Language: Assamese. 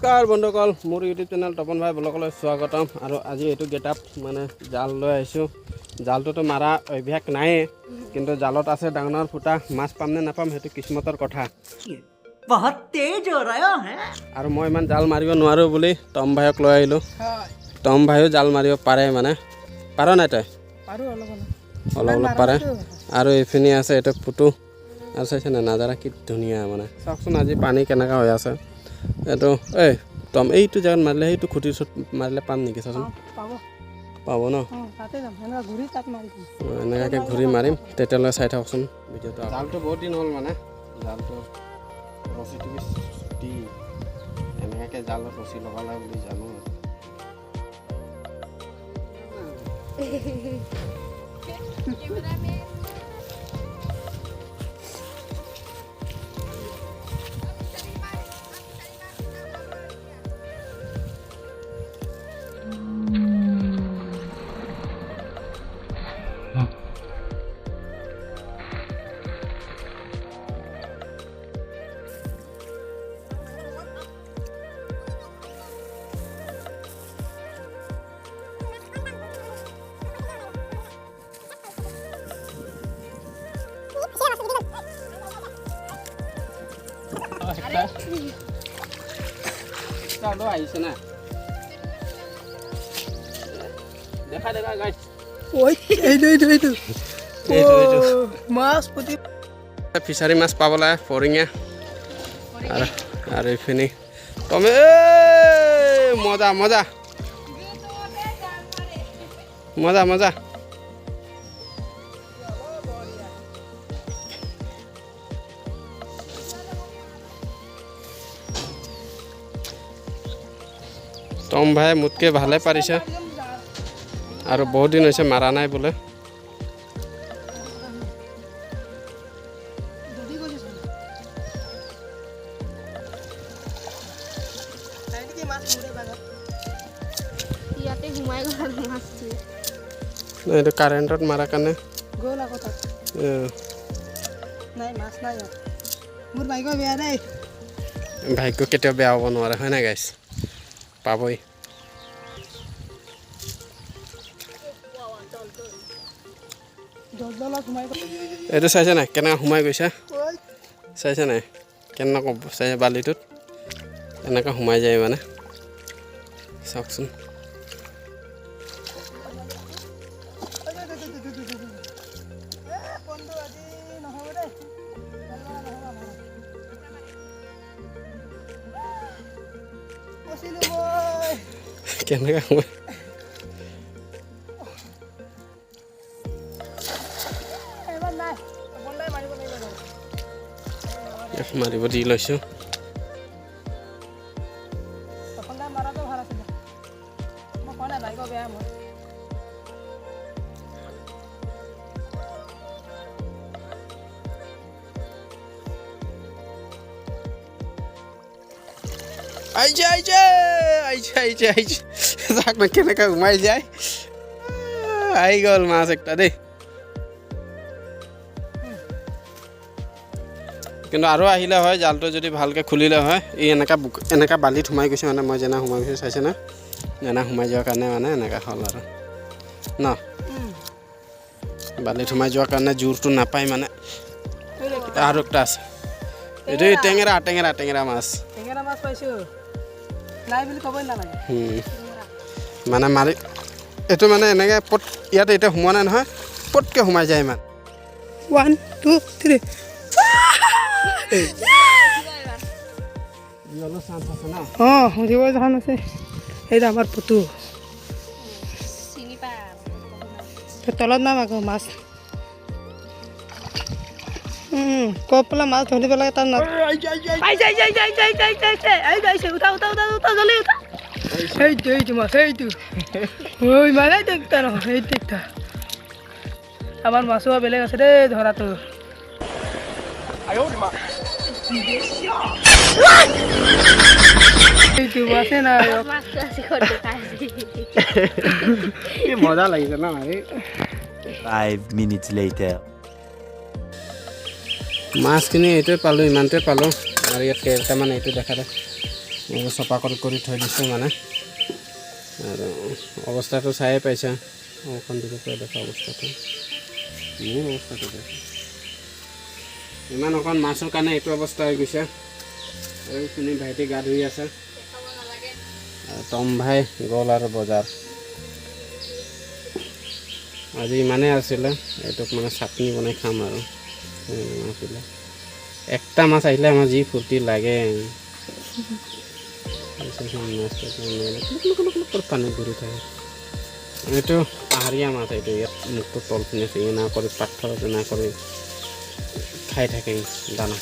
নমস্কাৰ বন্ধুসকল, মোৰ ইউটিউব চেনেল তপন ভাই ব্লগলৈ স্বাগতম। আৰু আজি এইটো গেটআপ মানে জাল লৈ আহিছোঁ। জালটোতো মাৰা অভ্যাস নাই, কিন্তু জালত আছে ডাঙৰ ফুটা। মাছ পাম নে নাপাম সেইটো কিসমতৰ কথা। बहुत तेज हो रहा है। আৰু মই ইমান জাল মাৰিব নোৱাৰোঁ বুলি টম ভাইক লৈ আহিলোঁ। টম ভাইও জাল মাৰিব পাৰে, মানে পাৰ নাই তই? অলপ অলপ পাৰে। আৰু এইখিনি আছে এইটো ফুটো। আৰু চাইছে না নাজাৰা কি ধুনীয়া, মানে চাওকচোন আজি পানী কেনেকুৱা হৈ আছে। এইটো এই টম এইটো জেগাত মাৰিলে সেইটো খুঁটিৰ ওচৰত মাৰিলে পাম নেকি চাচোন? পাব ন? এনেকুৱাকৈ ঘূৰি মাৰিম, তেতিয়ালৈ চাই থাকচোন ভিডিঅ'টো। জালটো বহুত দিন হ'ল, মানে জালটো ৰছী টুপি দি এনেকুৱাকৈ জালত ৰছী লগালে বুলি জানো। আহিছে না দেখা দেখা গাইছ। ফিচাৰী মাছ পাব লাগে ফৰিঙা। আৰু এইখিনি তমে মজা মজা মজা মজা। টম ভাই মোতকৈ ভালে পাৰিছে, আৰু বহুত দিন হৈছে মাৰা নাই বোলে। এইটো কাৰেণ্টত মাৰা কাৰণে ভাগ্য কেতিয়াও বেয়া হ'ব নোৱাৰে, হয় নাই গাইছ? পাবই। এইটো চাইছে নাই কেনেকৈ সোমাই গৈছে? চাইছে নাই কেনেকৈ চাইছে বালিটোত এনেকৈ সোমাই যায়, মানে চাওকচোন। কেনেকৈ সোমাই মাৰিব দি লৈছোঁ। আহিছে আহিছে আহিছে আহিছে আহিছে যাক না কেনেকৈ সোমাই যায়। আহি গ'ল মাছ একটা দেই। কিন্তু আৰু আহিলে হয়, জালটো যদি ভালকৈ খুলিলে হয়। এই এনেকুৱা বালিত সোমাই গৈছে, মানে মই যেনে সোমাই গৈছোঁ চাইছে না, যেনে সোমাই যোৱাৰ কাৰণে মানে এনেকুৱা হ'ল আৰু ন। বালিত সোমাই যোৱাৰ কাৰণে জোৰটো নাপায়, মানে আৰু একটা আছে। এইটো টেঙেৰা টেঙেৰা টেঙেৰা মাছ মানে মাৰি এইটো মানে এনেকৈ পট ইয়াতে এতিয়া সোমোৱা নাই নহয়, পটকৈ সোমাই যায় ইমান। 1 2 3 সুধিব চান্স আছে। সেইটো আমাৰ পুতু তলত নাম আকৌ মাছ কৈ পেলাই মাছ ধৰিব লাগে তাত সেইটো মাছ সেইটো ইমানে দেখতা নহয়, সেই দেখতা আমাৰ মাছো বেলেগ আছে দেই ধৰাটো। মজা লাগিছে না মাৰি। 5 minutes later. মাছখিনি এইটোৱে পালোঁ, ইমানটোৱে পালোঁ। আৰু ইয়াত কেইটামান এইটো দেখা দে এইবোৰ চফা কৰি থৈ দিছোঁ মানে আৰু অৱস্থাটো চায়ে পাইছা অকণ দিব পৰা দেখা অৱস্থাটো মোৰ অৱস্থাটো দেখা ইমান অকণ মাছৰ কাৰণে এইটো অৱস্থা হৈ গৈছে আৰু শুনি ভাইটি গা ধুই আছে আৰু টম ভাই গ'ল আৰু বজাৰ আজি ইমানেই আছিলে এইটোক মানে চাটনি বনাই খাম আৰু আছিলে একটা মাছ আহিলে আমাৰ যি ফূৰ্তি লাগে পানী ঘূৰি থাকে এইটো পাহাৰীয়া মাছ এইটো ইয়াত মুখটো তল পিনে চিঙি না কৰি পাথৰত না কৰি খাই থাকে দানা